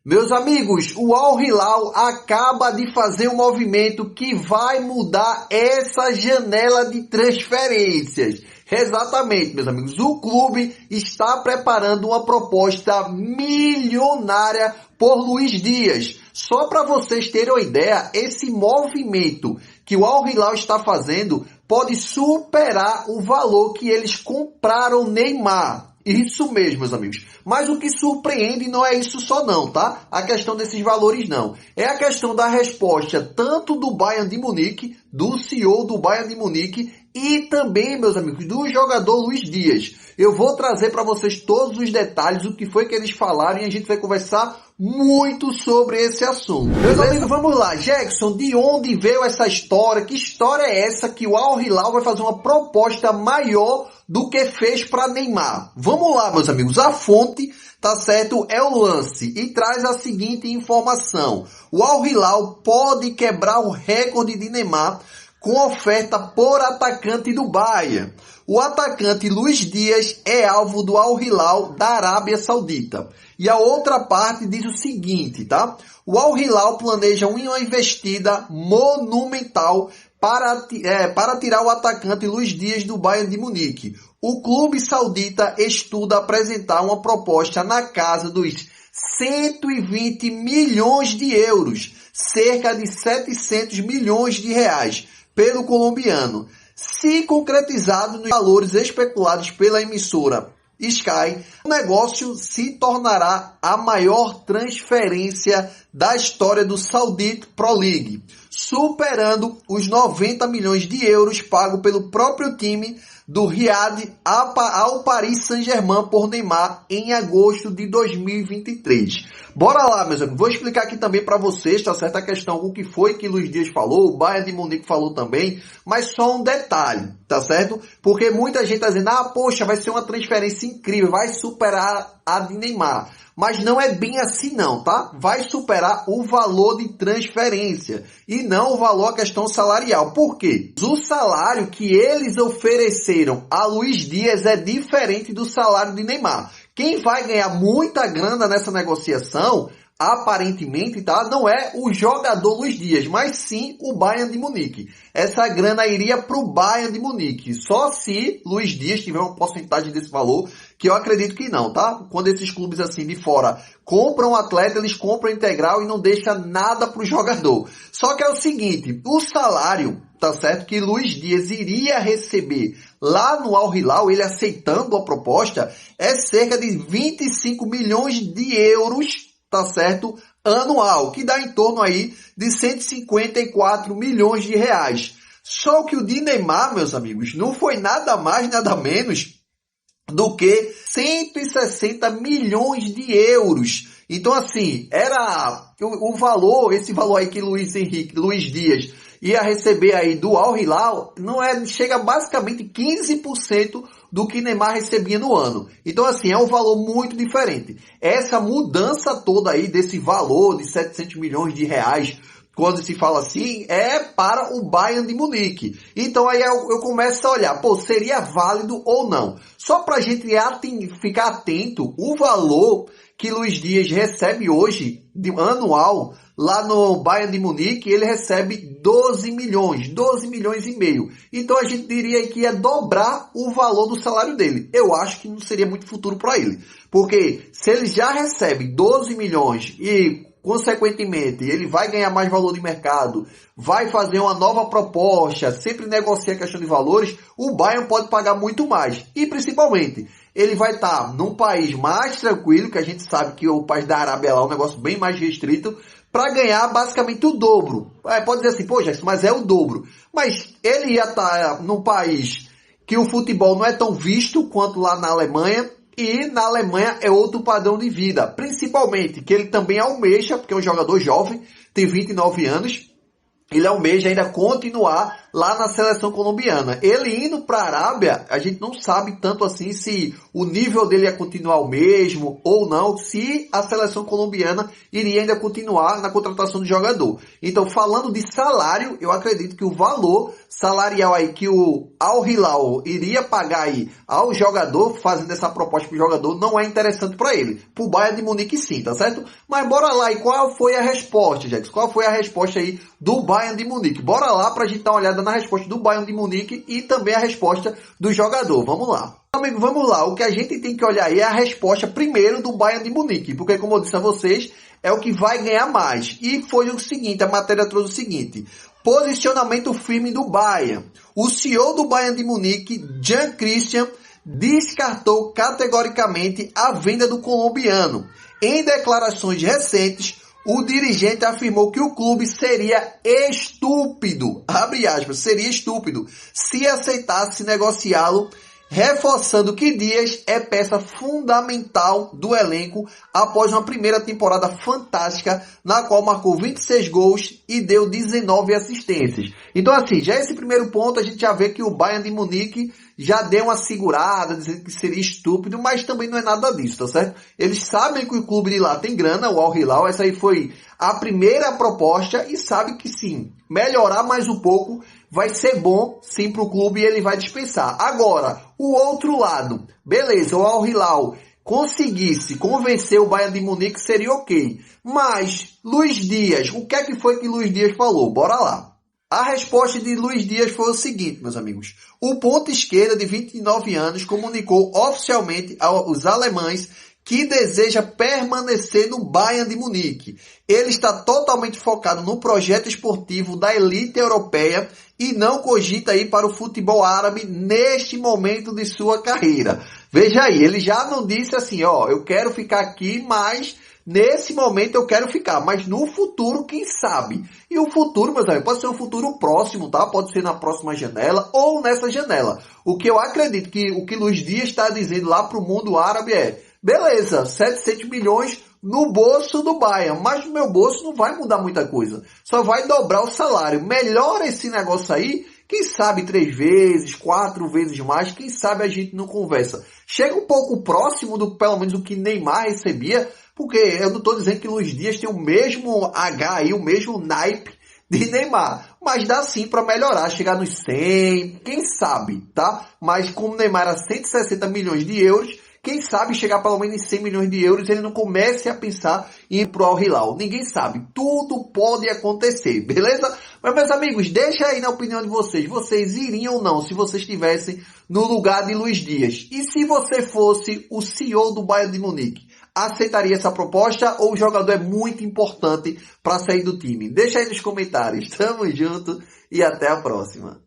Meus amigos, o Al Hilal acaba de fazer um movimento que vai mudar essa janela de transferências. Exatamente, meus amigos. O clube está preparando uma proposta milionária por Luiz Dias. Só para vocês terem uma ideia, esse movimento que o Al Hilal está fazendo pode superar o valor que eles compraram Neymar. Isso mesmo, meus amigos. Mas o que surpreende não é isso só não, tá? A questão desses valores não. É a questão da resposta tanto do Bayern de Munique, do CEO do Bayern de Munique e também, meus amigos, do jogador Luiz Dias. Eu vou trazer para vocês todos os detalhes, o que foi que eles falaram e a gente vai conversar muito sobre esse assunto. Meus amigos, vamos lá. Jackson, de onde veio essa história? Que história é essa que o Al Hilal vai fazer uma proposta maior do que fez para Neymar? Vamos lá, meus amigos. A fonte, tá certo, é o Lance e traz a seguinte informação. O Al Hilal pode quebrar o recorde de Neymar com oferta por atacante do Bayern. O atacante Luiz Dias é alvo do Al Hilal da Arábia Saudita. E a outra parte diz o seguinte, tá? O Al Hilal planeja uma investida monumental para tirar o atacante Luiz Dias do Bayern de Munique. O clube saudita estuda apresentar uma proposta na casa dos 120 milhões de euros, cerca de 700 milhões de reais, pelo colombiano. Se concretizado nos valores especulados pela emissora Sky, o negócio se tornará a maior transferência da história do Saudi Pro League, superando os 90 milhões de euros pagos pelo próprio time do Riad ao Paris Saint-Germain por Neymar em agosto de 2023. Bora lá, meus amigos. Vou explicar aqui também para vocês, tá certo? A questão, o que foi que Luiz Dias falou, o Bayern de Munique falou também, mas só um detalhe, tá certo? Porque muita gente tá dizendo, poxa, vai ser uma transferência incrível, vai superar a de Neymar. Mas não é bem assim não, tá? Vai superar o valor de transferência e não o valor, a questão salarial. Por quê? O salário que eles ofereceram a Luiz Dias é diferente do salário de Neymar. Quem vai ganhar muita grana nessa negociação, aparentemente, tá? Não é o jogador Luiz Dias, mas sim o Bayern de Munique. Essa grana iria para o Bayern de Munique, só se Luiz Dias tiver uma porcentagem desse valor, que eu acredito que não, tá? Quando esses clubes assim de fora compram um atleta, eles compram integral e não deixam nada para o jogador. Só que é o seguinte, o salário, tá certo, que Luiz Dias iria receber lá no Al Hilal, ele aceitando a proposta, é cerca de 25 milhões de euros, tá certo, anual, que dá em torno aí de 154 milhões de reais. Só que o de Neymar, meus amigos, não foi nada mais, nada menos do que 160 milhões de euros. Então, assim, era o valor, esse valor aí que Luiz Dias ia receber aí do Al Hilal, chega basicamente 15% do que Neymar recebia no ano. Então, assim, é um valor muito diferente. Essa mudança toda aí desse valor de 700 milhões de reais, quando se fala assim, é para o Bayern de Munique. Então aí eu começo a olhar, seria válido ou não? Só para a gente ficar atento, o valor que Luiz Dias recebe hoje, anual, lá no Bayern de Munique, ele recebe 12 milhões e meio. Então a gente diria que ia dobrar o valor do salário dele. Eu acho que não seria muito futuro para ele. Porque se ele já recebe 12 milhões e consequentemente, ele vai ganhar mais valor de mercado, vai fazer uma nova proposta, sempre negocia a questão de valores, o Bayern pode pagar muito mais. E principalmente, ele vai estar num país mais tranquilo, que a gente sabe que o país da Arábia lá é um negócio bem mais restrito, para ganhar basicamente o dobro. Pode dizer assim, Jackson, mas é o dobro. Mas ele ia estar num país que o futebol não é tão visto quanto lá na Alemanha, e na Alemanha é outro padrão de vida, principalmente que ele também almeja, porque é um jogador jovem, tem 29 anos, ele almeja ainda continuar lá na seleção colombiana. Ele indo para a Arábia, a gente não sabe tanto assim se o nível dele ia continuar o mesmo ou não, se a seleção colombiana iria ainda continuar na contratação do jogador. Então, falando de salário, eu acredito que o valor salarial aí que o Al Hilal iria pagar aí ao jogador, fazendo essa proposta para o jogador, não é interessante para ele. Para o Bayern de Munique sim, tá certo? Mas bora lá, e qual foi a resposta, Jackson? Qual foi a resposta aí do Bayern de Munique? Bora lá pra gente dar uma olhada na resposta do Bayern de Munique e também a resposta do jogador. Vamos lá. Amigo, vamos lá. O que a gente tem que olhar aí é a resposta primeiro do Bayern de Munique, porque como eu disse a vocês, é o que vai ganhar mais. E foi o seguinte, a matéria trouxe o seguinte: posicionamento firme do Bayern. O CEO do Bayern de Munique, Jan Christian, descartou categoricamente a venda do colombiano. Em declarações recentes, o dirigente afirmou que o clube seria estúpido, abre aspas, seria estúpido, se aceitasse negociá-lo, reforçando que Dias é peça fundamental do elenco após uma primeira temporada fantástica, na qual marcou 26 gols e deu 19 assistências. Então assim, já esse primeiro ponto a gente já vê que o Bayern de Munique já deu uma segurada, dizendo que seria estúpido, mas também não é nada disso, tá certo? Eles sabem que o clube de lá tem grana, o Al Hilal, essa aí foi a primeira proposta e sabe que sim, melhorar mais um pouco vai ser bom sim para o clube e ele vai dispensar. Agora, o outro lado, beleza, o Al Hilal conseguisse convencer o Bayern de Munique seria ok. Mas, Luis Dias, o que é que foi que Luis Dias falou? Bora lá. A resposta de Luis Dias foi o seguinte, meus amigos. O ponta esquerda de 29 anos comunicou oficialmente aos alemães que deseja permanecer no Bayern de Munique. Ele está totalmente focado no projeto esportivo da elite europeia e não cogita ir para o futebol árabe neste momento de sua carreira. Veja aí, ele já não disse assim, ó, eu quero ficar aqui, mas nesse momento eu quero ficar, mas no futuro, quem sabe? E o futuro, meus amigos, pode ser um futuro próximo, tá? Pode ser na próxima janela ou nessa janela. O que eu acredito que o que Luis Dias está dizendo lá para o mundo árabe é: beleza, 700 milhões no bolso do Bayern, mas no meu bolso não vai mudar muita coisa. Só vai dobrar o salário. Melhora esse negócio aí, quem sabe 3 vezes, 4 vezes mais, quem sabe a gente não conversa. Chega um pouco próximo do, pelo menos, do que Neymar recebia, porque eu não estou dizendo que Luis Dias tem o mesmo H aí, o mesmo naipe de Neymar. Mas dá sim para melhorar, chegar nos 100, quem sabe, tá? Mas como Neymar era 160 milhões de euros, quem sabe chegar pelo menos em 100 milhões de euros, ele não comece a pensar em ir pro Al Hilal. Ninguém sabe. Tudo pode acontecer, beleza? Mas, meus amigos, deixa aí na opinião de vocês. Vocês iriam ou não se vocês estivessem no lugar de Luis Dias? E se você fosse o CEO do Bayern de Munique? Aceitaria essa proposta ou o jogador é muito importante para sair do time? Deixa aí nos comentários. Tamo junto e até a próxima.